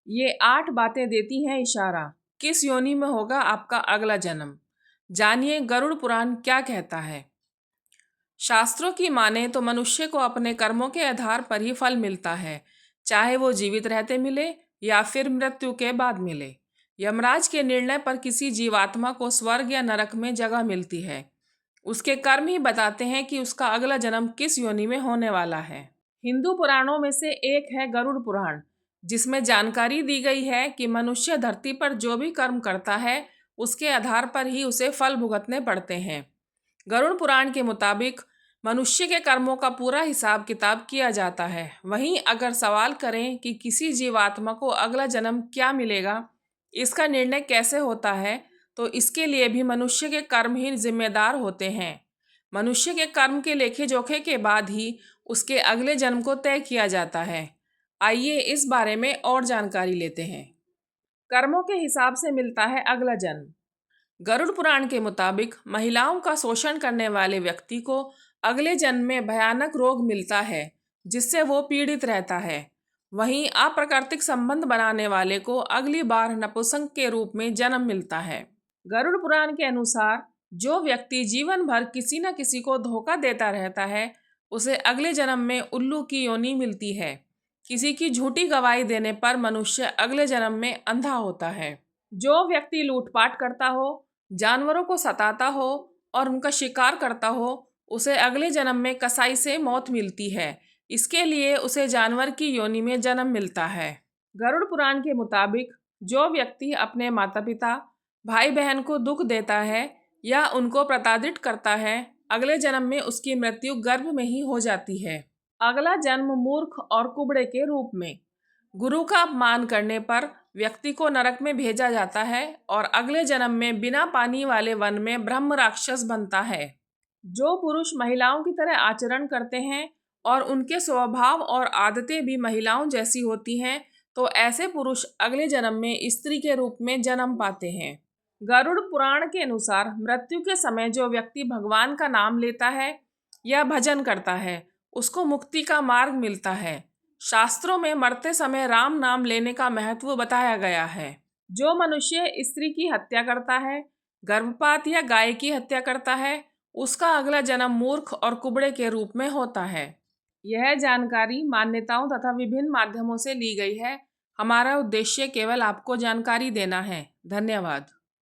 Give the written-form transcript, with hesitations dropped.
ये 8 बातें देती हैं इशारा, किस योनि में होगा आपका अगला जन्म। जानिए गरुड़ पुराण क्या कहता है। शास्त्रों की माने तो मनुष्य को अपने कर्मों के आधार पर ही फल मिलता है, चाहे वो जीवित रहते मिले या फिर मृत्यु के बाद मिले। यमराज के निर्णय पर किसी जीवात्मा को स्वर्ग या नरक में जगह मिलती है। उसके कर्म ही बताते हैं कि उसका अगला जन्म किस योनि में होने वाला है। हिंदू पुराणों में से एक है गरुड़ पुराण, जिसमें जानकारी दी गई है कि मनुष्य धरती पर जो भी कर्म करता है उसके आधार पर ही उसे फल भुगतने पड़ते हैं। गरुड़ पुराण के मुताबिक मनुष्य के कर्मों का पूरा हिसाब किताब किया जाता है। वहीं अगर सवाल करें कि किसी जीवात्मा को अगला जन्म क्या मिलेगा, इसका निर्णय कैसे होता है, तो इसके लिए भी मनुष्य के कर्म ही जिम्मेदार होते हैं। मनुष्य के कर्म के लेखे जोखे के बाद ही उसके अगले जन्म को तय किया जाता है। आइए इस बारे में और जानकारी लेते हैं। कर्मों के हिसाब से मिलता है अगला जन्म। गरुड़ पुराण के मुताबिक महिलाओं का शोषण करने वाले व्यक्ति को अगले जन्म में भयानक रोग मिलता है, जिससे वो पीड़ित रहता है। वहीं अप्राकृतिक संबंध बनाने वाले को अगली बार नपुंसक के रूप में जन्म मिलता है। गरुड़ पुराण के अनुसार जो व्यक्ति जीवन भर किसी न किसी को धोखा देता रहता है, उसे अगले जन्म में उल्लू की योनि मिलती है। किसी की झूठी गवाही देने पर मनुष्य अगले जन्म में अंधा होता है। जो व्यक्ति लूटपाट करता हो, जानवरों को सताता हो और उनका शिकार करता हो, उसे अगले जन्म में कसाई से मौत मिलती है। इसके लिए उसे जानवर की योनि में जन्म मिलता है। गरुड़ पुराण के मुताबिक जो व्यक्ति अपने माता पिता, भाई बहन को दुख देता है या उनको प्रताड़ित करता है, अगले जन्म में उसकी मृत्यु गर्भ में ही हो जाती है। अगला जन्म मूर्ख और कुबड़े के रूप में। गुरु का अपमान करने पर व्यक्ति को नरक में भेजा जाता है और अगले जन्म में बिना पानी वाले वन में ब्रह्म राक्षस बनता है। जो पुरुष महिलाओं की तरह आचरण करते हैं और उनके स्वभाव और आदतें भी महिलाओं जैसी होती हैं, तो ऐसे पुरुष अगले जन्म में स्त्री के रूप में जन्म पाते हैं। गरुड़ पुराण के अनुसार मृत्यु के समय जो व्यक्ति भगवान का नाम लेता है या भजन करता है, उसको मुक्ति का मार्ग मिलता है। शास्त्रों में मरते समय राम नाम लेने का महत्व बताया गया है। जो मनुष्य स्त्री की हत्या करता है, गर्भपात या गाय की हत्या करता है, उसका अगला जन्म मूर्ख और कुबड़े के रूप में होता है। यह जानकारी मान्यताओं तथा विभिन्न माध्यमों से ली गई है। हमारा उद्देश्य केवल आपको जानकारी देना है। धन्यवाद।